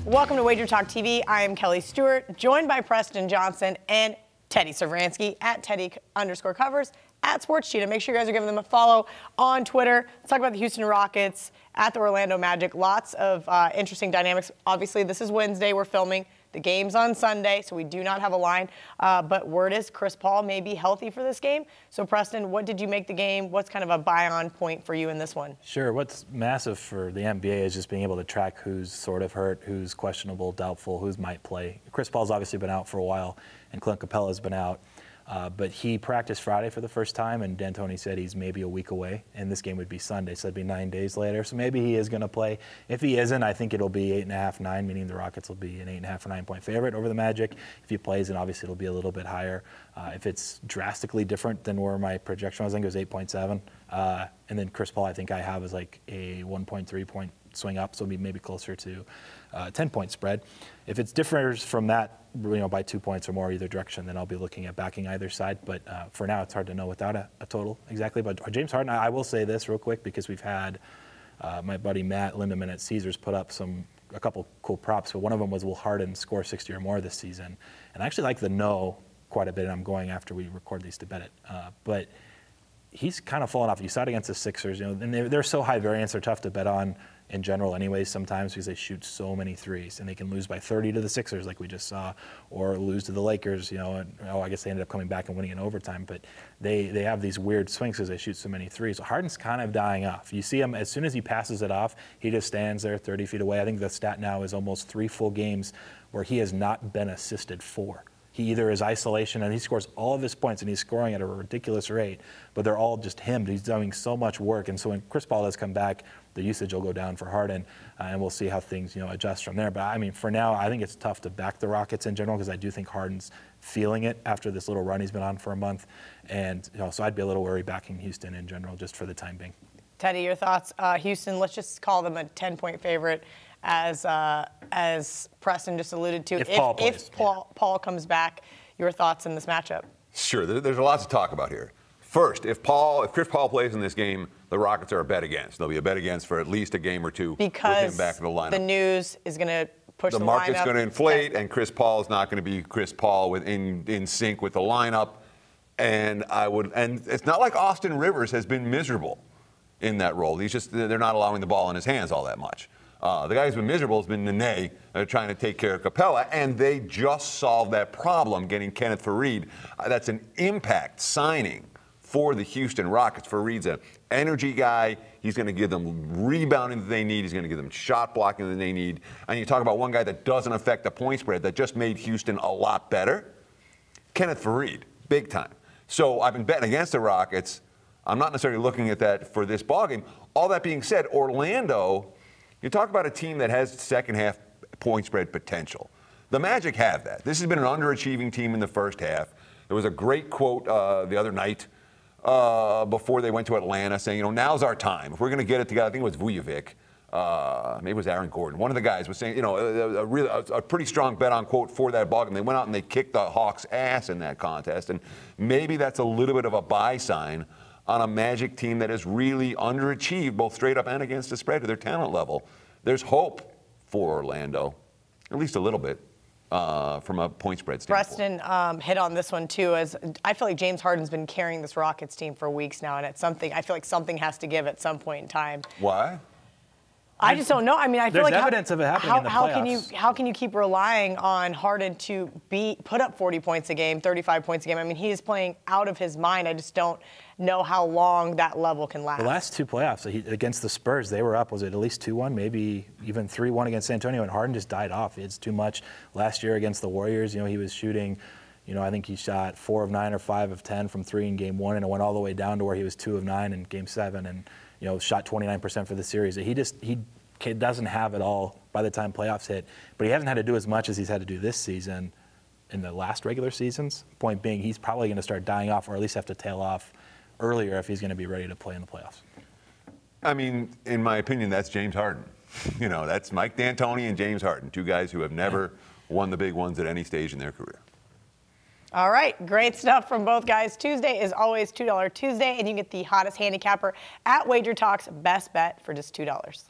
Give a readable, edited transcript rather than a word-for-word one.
Welcome to WagerTalk TV. I am Kelly Stewart, joined by Preston Johnson and Teddy Savransky at Teddy_covers at Sports Cheetah. Make sure you guys are giving them a follow on Twitter. Let's talk about the Houston Rockets at the Orlando Magic. Lots of interesting dynamics. Obviously, this is Wednesday. We're filming. The game's on Sunday, so we do not have a line. But word is Chris Paul may be healthy for this game. So, Preston, what did you make the game? What's kind of a buy-on point for you in this one? Sure. What's massive for the NBA is just being able to track who's sort of hurt, who's questionable, doubtful, who might play. Chris Paul's obviously been out for a while, and Clint Capella's been out. But he practiced Friday for the first time, and D'Antoni said he's maybe a week away, and this game would be Sunday, so it'd be 9 days later. So maybe he is going to play. If he isn't, I think it'll be 8.5, 9, meaning the Rockets will be an 8.5 or 9-point favorite over the Magic. If he plays, then obviously it'll be a little bit higher. If it's drastically different than where my projection was, I think it was 8.7. And then Chris Paul, I think I have is like a 1.3 point swing up, so maybe closer to 10-point spread. If it differs from that, by 2 points or more either direction, then I'll be looking at backing either side. But for now, it's hard to know without a total exactly. But James Harden, I will say this real quick because we've had my buddy Matt Lindemann at Caesars put up a couple cool props. But one of them was, will Harden score 60 or more this season? And I actually like the no quite a bit, and I'm going after we record these to bet it. But he's kind of fallen off. You saw it against the Sixers, and they're so high variance, they're tough to bet on in general anyways sometimes because they shoot so many threes, and they can lose by 30 to the Sixers like we just saw, or lose to the Lakers, and I guess they ended up coming back and winning in overtime, but they have these weird swings because they shoot so many threes. So Harden's kind of dying off. You see him, as soon as he passes it off, he just stands there 30 feet away. I think the stat now is almost 3 full games where he has not been assisted for. He either is isolation, and he scores all of his points, and he's scoring at a ridiculous rate, but they're all just him. He's doing so much work, and so when Chris Paul does come back, the usage will go down for Harden, and we'll see how things adjust from there. But I mean, for now, I think it's tough to back the Rockets in general because I do think Harden's feeling it after this little run he's been on for a month, and so I'd be a little worried backing Houston in general just for the time being. Teddy, your thoughts? Houston, let's just call them a 10-point favorite. As Preston just alluded to, if Paul comes back, your thoughts in this matchup? Sure, there's a lot to talk about here. First, if Chris Paul plays in this game, the Rockets are a bet against. They'll be a bet against for at least a game or two because with him back in the lineup. The news is going to push the market's lineup. going to inflate, and Chris Paul is not going to be Chris Paul in sync with the lineup. And it's not like Austin Rivers has been miserable in that role. They're not allowing the ball in his hands all that much. The guy who's been miserable has been Nene, trying to take care of Capella, and they just solved that problem getting Kenneth Faried. That's an impact signing for the Houston Rockets. Faried's an energy guy. He's going to give them rebounding that they need. He's going to give them shot blocking that they need. And you talk about one guy that doesn't affect the point spread that just made Houston a lot better. Kenneth Faried, big time. So I've been betting against the Rockets. I'm not necessarily looking at that for this ballgame. All that being said, Orlando, you talk about a team that has second half point spread potential. The Magic have that. This has been an underachieving team in the first half. There was a great quote the other night before they went to Atlanta saying, now's our time. If we're going to get it together, I think it was Vujovic, maybe it was Aaron Gordon. One of the guys was saying, a pretty strong bet on quote for that ball game. They went out and they kicked the Hawks' ass in that contest, and maybe that's a little bit of a buy sign on a Magic team that has really underachieved both straight up and against the spread to their talent level. There's hope for Orlando, at least a little bit, from a point spread standpoint. Preston hit on this one too, as I feel like James Harden's been carrying this Rockets team for weeks now, and I feel like something has to give at some point in time. Why? I just don't know. I mean, I feel like there's evidence of it happening in the playoffs. How can you keep relying on Harden to put up 40 points a game, 35 points a game? I mean, he is playing out of his mind. I just don't know how long that level can last. The last two playoffs against the Spurs, they were up. Was it at least 2-1, maybe even 3-1 against San Antonio? And Harden just died off. It's too much. Last year against the Warriors, he was shooting. I think he shot 4 of 9 or 5 of 10 from 3 in Game 1, and it went all the way down to where he was 2 of 9 in Game 7, and shot 29% for the series. He doesn't have it all by the time playoffs hit, but he hasn't had to do as much as he's had to do this season in the last regular seasons. Point being, he's probably going to start dying off, or at least have to tail off earlier if he's going to be ready to play in the playoffs. I mean, in my opinion, that's James Harden. That's Mike D'Antoni and James Harden, two guys who have never won the big ones at any stage in their career. All right, great stuff from both guys. Tuesday is always $2 Tuesday, and you get the hottest handicapper at WagerTalk's best bet for just $2.